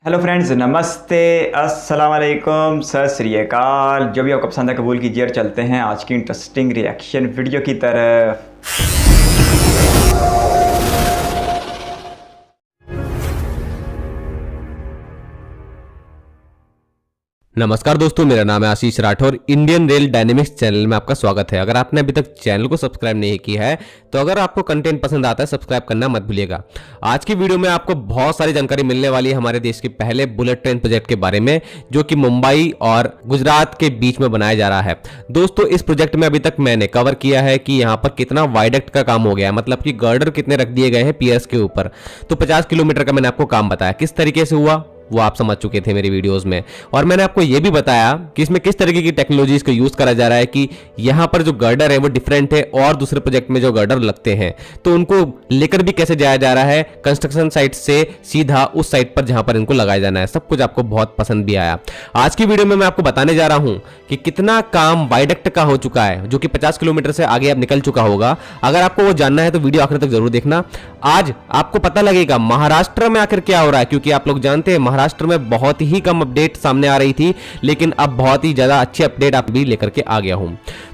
Hello friends, नमस्ते, अस्सलाम वालेकुम, सत श्री अकाल। जो भी आपको पसंद है कबूल कीजिए और चलते हैं आज की इंटरेस्टिंग रिएक्शन वीडियो की तरफ। नमस्कार दोस्तों, मेरा नाम है Ashish Rathore. Indian rail dynamics channel में आपका स्वागत है। अगर आपने अभी तक चैनल को सब्सक्राइब नहीं किया है तो अगर आपको कंटेंट पसंद आता है सब्सक्राइब करना मत भूलिएगा। आज की वीडियो में आपको बहुत सारी जानकारी मिलने वाली है हमारे देश के पहले बुलेट ट्रेन प्रोजेक्ट के बारे में, जो कि मुंबई और गुजरात के बीच में बनाया जा रहा है। दोस्तों, इस प्रोजेक्ट में अभी तक मैंने कवर किया है कि यहाँ पर कितना वाइडक्ट का काम हो गया है, मतलब कि गर्डर कितने रख दिए गए हैं पियर्स के ऊपर। तो 50 किलोमीटर का मैंने आपको काम बताया। किस तरीके से हुआ वो आप समझ चुके थे मेरी वीडियोस में। और मैंने आपको यह भी बताया कि इसमें किस तरीके की टेक्नोलॉजीज का यूज करा जा रहा है, कि यहां पर जो गर्डर है वो डिफरेंट है और दूसरे प्रोजेक्ट में जो गर्डर लगते हैं तो उनको लेकर भी कैसे जाया जा रहा है कंस्ट्रक्शन साइट से सीधा उस साइट पर जहां पर इनको लगाया जाना है। सब कुछ आपको बहुत पसंद भी आया। आज की वीडियो में मैं आपको बताने जा रहा हूं कि कितना काम वाइडक्ट का हो चुका है, जो कि 50 किलोमीटर से आगे अब निकल चुका होगा। अगर आपको वो जानना है तो वीडियो आखिर तक जरूर देखना। आज आपको पता लगेगा महाराष्ट्र में आखिर क्या हो रहा है, क्योंकि आप लोग जानते हैं महाराष्ट्र में बहुत ही कम अपडेट सामने आ रही थी, लेकिन अब बहुत ही ज्यादा अच्छी अपडेट आप भी लेकर के आ गया हूं।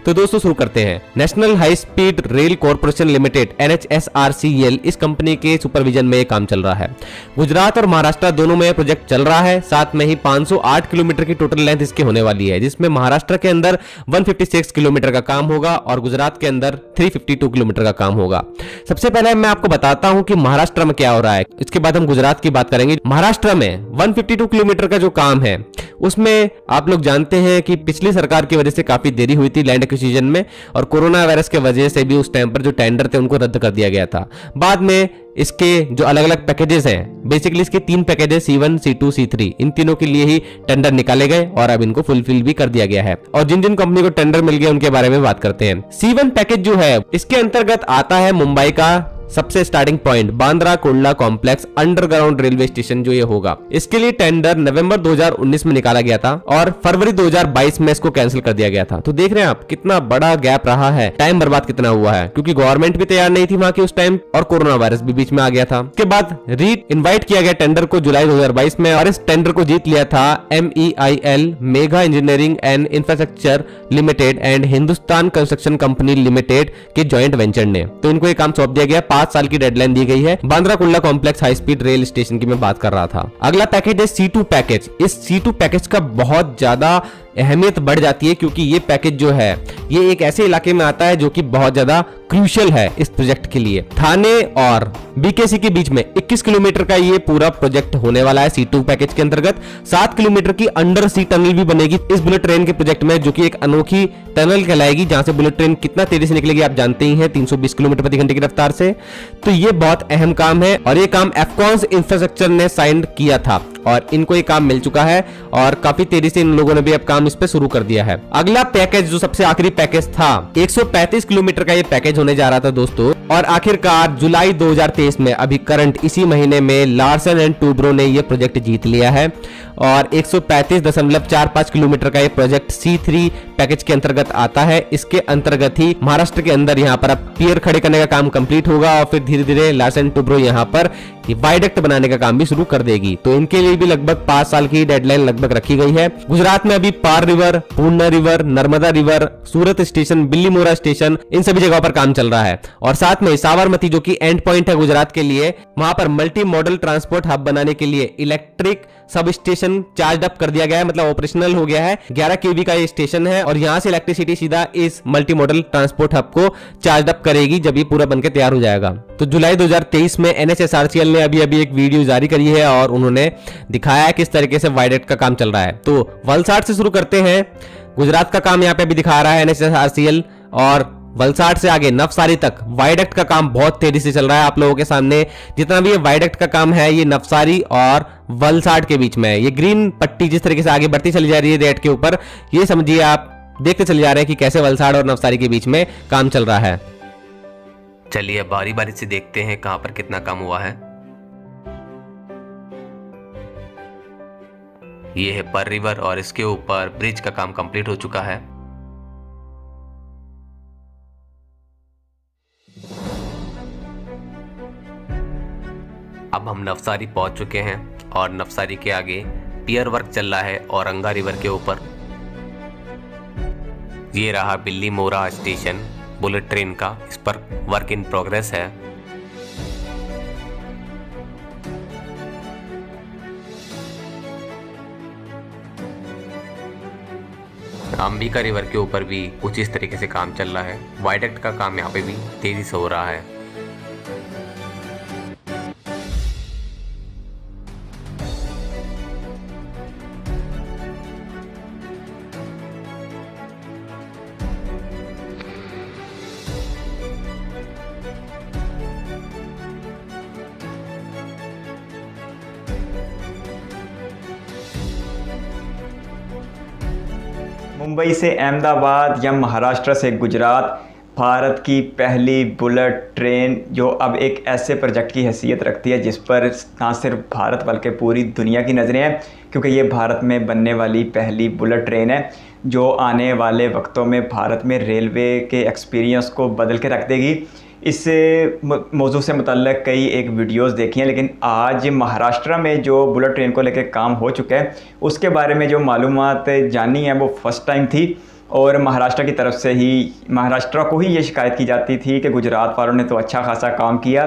तो दोस्तों शुरू करते हैं। National high speed rail corporation limited NHSRCL, इस कंपनी के सुपरविजन में यह काम चल रहा है। गुजरात और महाराष्ट्र दोनों में प्रोजेक्ट चल रहा है। साथ में ही 508 किलोमीटर की टोटल लेंथ इसकी होने वाली है, जिसमें महाराष्ट्र के अंदर 156 किलोमीटर का काम होगा और गुजरात के अंदर 352 किलोमीटर का काम होगा। सबसे पहले मैं आपको बताता हूं कि महाराष्ट्र में क्या हो रहा है, इसके बाद हम गुजरात की बात करेंगे। महाराष्ट्र में 152 किलोमीटर का जो काम है उसमें आप लोग जानते हैं कि पिछली सरकार की वजह से काफी देरी हुई थी लैंड एक्विजिशन में, और कोरोना वायरस के वजह से भी उस टाइम पर जो टेंडर थे उनको रद्द कर दिया गया था। बाद में इसके जो अलग अलग पैकेजेस हैं, बेसिकली इसके 3 पैकेजेस C1, C2, C3, इन तीनों के लिए ही टेंडर निकाले गए और अब इनको फुलफिल भी कर दिया गया है। और जिन जिन कंपनी को टेंडर मिल गया उनके बारे में बात करते हैं। C1 पैकेज जो है इसके अंतर्गत आता है मुंबई का सबसे starting point Bandra Kurla complex underground railway station जो ये होगा। इसके लिए टेंडर नवंबर 2019 में निकाला गया था और फरवरी 2022 में इसको कैंसिल कर दिया गया था। तो देख रहे हैं आप कितना बड़ा गैप रहा है, टाइम बर्बाद कितना हुआ है, क्योंकि गवर्नमेंट भी तैयार नहीं थी वहां की उस टाइम और कोरोना वायरस भी बीच में आ गया था। उसके बाद री इन्वाइट किया गया टेंडर को जुलाई 2022 में, और इस टेंडर को जीत लिया था MEIL mega engineering and infrastructure limited and Hindustan construction company limited के ज्वाइंट वेंचर ने। तो इनको ये काम सौंप दिया गया। 5 साल की डेडलाइन दी गई है। Bandra Kurla complex high speed rail station की मैं बात कर रहा था। अगला पैकेज है C2 पैकेज। इस C2 पैकेज का बहुत ज्यादा अहमियत बढ़ जाती है, क्योंकि ये पैकेज जो है ये एक ऐसे इलाके में आता है जो कि बहुत ज्यादा क्रूशियल है इस प्रोजेक्ट के लिए। थाने और BKC के बीच में 21 किलोमीटर का ये पूरा प्रोजेक्ट होने वाला है। C2 पैकेज के अंतर्गत 7 किलोमीटर की अंडर सी टनल भी बनेगी इस बुलेट ट्रेन के प्रोजेक्ट में, जो कि एक अनोखी टनल कहलाएगी, जहां से बुलेट ट्रेन कितना तेजी से निकलेगी आप जानते ही हैं, 320 किलोमीटर प्रति घंटे की रफ्तार से। तो ये बहुत अहम काम है और ये काम एफकॉन्स इंफ्रास्ट्रक्चर ने साइन किया था और इनको ये काम मिल चुका है और काफी तेजी से इन लोगों ने भी अब काम इस पे शुरू कर दिया है। अगला पैकेज जो सबसे आखिरी पैकेज था 135 किलोमीटर का ये पैकेज होने जा रहा था दोस्तों, और आखिरकार जुलाई 2023 में अभी करंट इसी महीने में लार्सन एंड टूब्रो ने ये प्रोजेक्ट जीत लिया है और 135.45 किलोमीटर का ये प्रोजेक्ट C3 पैकेज के अंतर्गत आता है। इसके अंतर्गत ही महाराष्ट्र के अंदर यहाँ पर अब पियर खड़े करने का काम कंप्लीट होगा और फिर धीरे धीरे लार्सन टूब्रो यहाँ पर वाइडक्ट बनाने का काम भी शुरू कर देगी। तो इनके लिए भी लगभग 5 साल की डेडलाइन लगभग रखी गई है। गुजरात में अभी पार रिवर, पूर्णा रिवर, नर्मदा रिवर, सूरत स्टेशन, बिल्लीमोरा स्टेशन, इन सभी जगहों पर काम चल रहा है। और साथ में साबरमती जो कि एंड पॉइंट है गुजरात के लिए, वहां पर मल्टी मॉडल ट्रांसपोर्ट हब बनाने के लिए electric sub station charge up कर दिया गया है, मतलब ऑपरेशनल हो गया है। 11 kV का ये स्टेशन है और यहां से इलेक्ट्रिसिटी सीधा इस मल्टी मॉडल ट्रांसपोर्ट हब को चार्ज अप करेगी जब ये पूरा बनकर तैयार हो जाएगा। तो जुलाई 2023 में NHSRCL ने अभी एक वीडियो जारी करी है और उन्होंने दिखाया है किस तरीके से वाइडक्ट का काम चल रहा है। तो वलसाड से शुरू करते हैं। गुजरात का काम यहाँ पे अभी दिखा रहा है NHSRCL, और वलसाड से आगे नवसारी तक वाइडक्ट का काम बहुत तेजी से चल रहा है। आप लोगों के सामने जितना भी ये वाइडक्ट का काम है ये नवसारी और वलसाड के बीच में है। ये ग्रीन पट्टी जिस तरीके से आगे बढ़ती चली जा रही है रेड के ऊपर, ये समझिए आप देखते चले जा रहे हैं कि कैसे वलसाड और नवसारी के बीच में काम चल रहा है। चलिए बारी बारी से देखते हैं कहां पर कितना काम हुआ है। ये है पर रिवर और इसके ऊपर ब्रिज का काम कंप्लीट हो चुका है। अब हम नवसारी पहुंच चुके हैं और नवसारी के आगे पियर वर्क चल रहा है औरंगा रिवर के ऊपर। ये रहा बिल्ली मोरा स्टेशन बुलेट ट्रेन का, इस पर वर्क इन प्रोग्रेस है। अंबिका रिवर के ऊपर भी कुछ इस तरीके से काम चल रहा है। वायडक्ट का काम यहाँ पे भी तेजी से हो रहा है। मुंबई से अहमदाबाद या महाराष्ट्र से गुजरात भारत की पहली बुलेट ट्रेन, जो अब एक ऐसे प्रोजेक्ट की हैसियत रखती है जिस पर ना सिर्फ भारत बल्कि पूरी दुनिया की नज़रें हैं, क्योंकि ये भारत में बनने वाली पहली बुलेट ट्रेन है जो आने वाले वक्तों में भारत में रेलवे के एक्सपीरियंस को बदल के रख देगी। इस मौजू से मुतल्लिक़ कई एक वीडियोस देखी हैं, लेकिन आज महाराष्ट्र में जो बुलेट ट्रेन को लेकर काम हो चुका है उसके बारे में जो मालूमात जानी है वो फर्स्ट टाइम थी। और महाराष्ट्र की तरफ से ही महाराष्ट्र को ही ये शिकायत की जाती थी कि गुजरात वालों ने तो अच्छा खासा काम किया,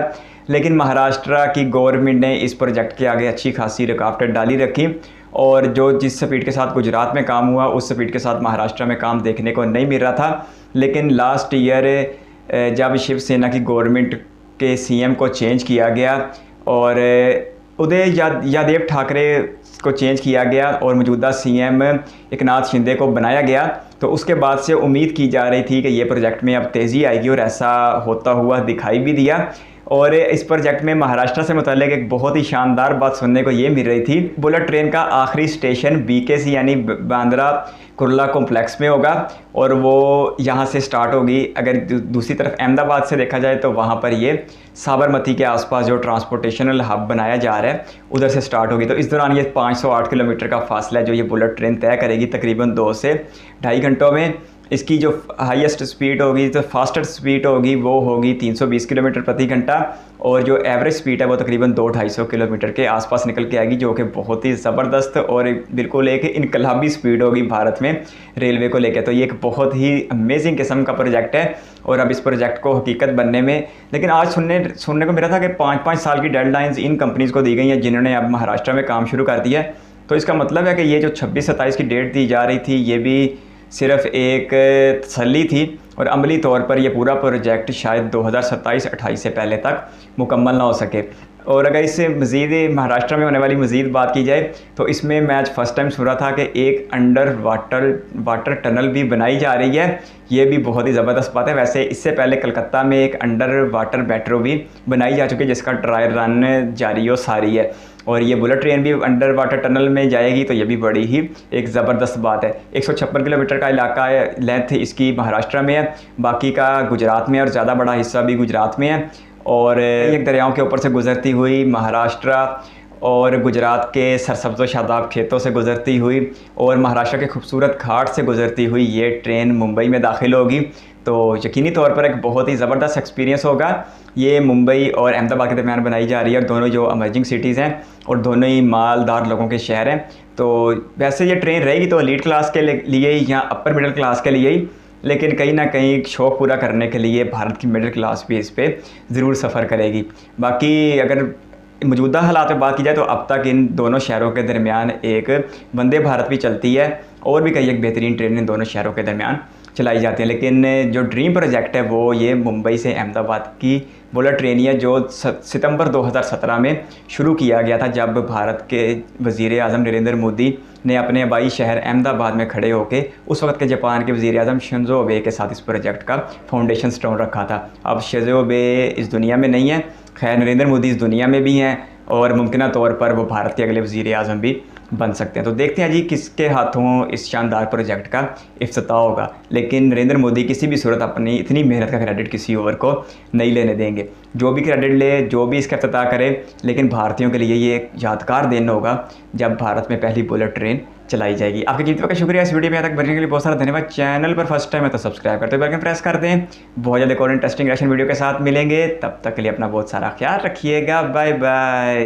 लेकिन महाराष्ट्र की गवर्नमेंट ने इस प्रोजेक्ट के आगे अच्छी खासी रुकावटें डाली रखी और जो जिस स्पीड के साथ गुजरात में काम हुआ उस स्पीड के साथ महाराष्ट्र में काम देखने को नहीं मिल रहा था। लेकिन लास्ट ईयर जब शिवसेना की गवर्नमेंट के सीएम को चेंज किया गया और उदय यादेव ठाकरे को चेंज किया गया और मौजूदा सीएम एकनाथ शिंदे को बनाया गया, तो उसके बाद से उम्मीद की जा रही थी कि ये प्रोजेक्ट में अब तेज़ी आएगी और ऐसा होता हुआ दिखाई भी दिया। और इस प्रोजेक्ट में महाराष्ट्र से मुताल्लिक़ एक बहुत ही शानदार बात सुनने को ये मिल रही थी। बुलेट ट्रेन का आखिरी स्टेशन बीकेसी यानी बांद्रा कुर्ला कॉम्प्लेक्स में होगा और वो यहाँ से स्टार्ट होगी। अगर दूसरी तरफ अहमदाबाद से देखा जाए तो वहाँ पर ये साबरमती के आसपास जो ट्रांसपोर्टेशनल हब बनाया जा रहा है उधर से स्टार्ट होगी। तो इस दौरान ये 508 किलोमीटर का फासला है जो ये बुलेट ट्रेन तय करेगी तकरीबन 2 से 2.5 घंटों में। इसकी जो हाईएस्ट स्पीड होगी, तो फास्टेस्ट स्पीड होगी वो होगी 320 किलोमीटर प्रति घंटा और जो एवरेज स्पीड है वो तकरीबन 200-250 किलोमीटर के आसपास निकल के आएगी, जो कि बहुत ही ज़बरदस्त और बिल्कुल एक इनकलाबी स्पीड होगी भारत में रेलवे को लेकर। तो ये एक बहुत ही अमेजिंग किस्म का प्रोजेक्ट है और अब इस प्रोजेक्ट को हकीकत बनने में, लेकिन आज सुनने को मिला था कि 5-5 साल की डेडलाइंस इन कंपनीज़ को दी गई हैं जिन्होंने अब महाराष्ट्र में काम शुरू कर दिया है। तो इसका मतलब है कि ये जो 26-27 की डेट दी जा रही थी ये भी सिर्फ एक तसल्ली थी और अमली तौर पर यह पूरा प्रोजेक्ट शायद 2027-28 से पहले तक मुकम्मल ना हो सके। और अगर इससे मज़ीद महाराष्ट्र में होने वाली मज़ीद बात की जाए तो इसमें मैं आज फर्स्ट टाइम सुन रहा था कि एक अंडर वाटर टनल भी बनाई जा रही है। ये भी बहुत ही ज़बरदस्त बात है। वैसे इससे पहले कलकत्ता में एक अंडर वाटर मेट्रो भी बनाई जा चुकी है जिसका ट्रायल रन जारी और सारी है, और ये बुलेट ट्रेन भी अंडर वाटर टनल में जाएगी, तो ये भी बड़ी ही एक ज़बरदस्त बात है। 156 किलोमीटर का इलाका है, लेंथ इसकी महाराष्ट्र में है, बाकी का गुजरात में और ज़्यादा बड़ा हिस्सा भी गुजरात में है। और एक दरियाओं के ऊपर से गुजरती हुई महाराष्ट्र और गुजरात के सरसब्ज़ व शादाब खेतों से गुजरती हुई और महाराष्ट्र के खूबसूरत घाट से गुजरती हुई ये ट्रेन मुंबई में दाखिल होगी। तो यकीनी तौर पर एक बहुत ही ज़बरदस्त एक्सपीरियंस होगा। ये मुंबई और अहमदाबाद के दरमियान बनाई जा रही है और दोनों जो अमर्जिंग सिटीज़ हैं और दोनों ही मालदार लोगों के शहर हैं। तो वैसे ये ट्रेन रहेगी तो एलीट क्लास के लिए ही या अपर मिडिल क्लास के लिए ही, लेकिन कहीं ना कहीं शौक़ पूरा करने के लिए भारत की मिडिल क्लास भी इस पर ज़रूर सफ़र करेगी। बाकी अगर मौजूदा हालात में बात की जाए तो अब तक इन दोनों शहरों के दरमियान एक वंदे भारत भी चलती है और भी कई एक बेहतरीन ट्रेन इन दोनों शहरों के दरमियान चलाई जाती है। लेकिन जो ड्रीम प्रोजेक्ट है वो ये मुंबई से अहमदाबाद की बुलेट ट्रेन है जो सितंबर 2017 में शुरू किया गया था, जब भारत के वज़ीर आज़म नरेंद्र मोदी ने अपने आबाई शहर अहमदाबाद में खड़े होकर उस वक्त के जापान के वज़ीर आज़म शिंजो अबे के साथ इस प्रोजेक्ट का फाउंडेशन स्टोन रखा था। अब शिंजो अबे इस दुनिया में नहीं है, खैर नरेंद्र मोदी इस दुनिया में भी हैं और मुमकिन तौर पर वो भारत के अगले वज़ीर आज़म भी बन सकते हैं। तो देखते हैं जी किसके हाथों इस शानदार प्रोजेक्ट का इफ्तिताह होगा। लेकिन नरेंद्र मोदी किसी भी सूरत अपनी इतनी मेहनत का क्रेडिट किसी और को नहीं लेने देंगे। जो भी क्रेडिट ले, जो भी इसका इफ्तिताह करे, लेकिन भारतीयों के लिए ये एक यादगार दिन होगा जब भारत में पहली बुलेट ट्रेन चलाई जाएगी। आपके कीमती का शुक्रिया इस वीडियो में यहाँ तक बनने के लिए बहुत सारा धन्यवाद। चैनल पर फर्स्ट टाइम है तो सब्सक्राइब करते हुए बेल आइकन प्रेस कर दें। बहुत जल्द एक और इंटरेस्टिंग रिएक्शन वीडियो के साथ मिलेंगे, तब तक के लिए अपना बहुत सारा ख्याल रखिएगा। Bye bye.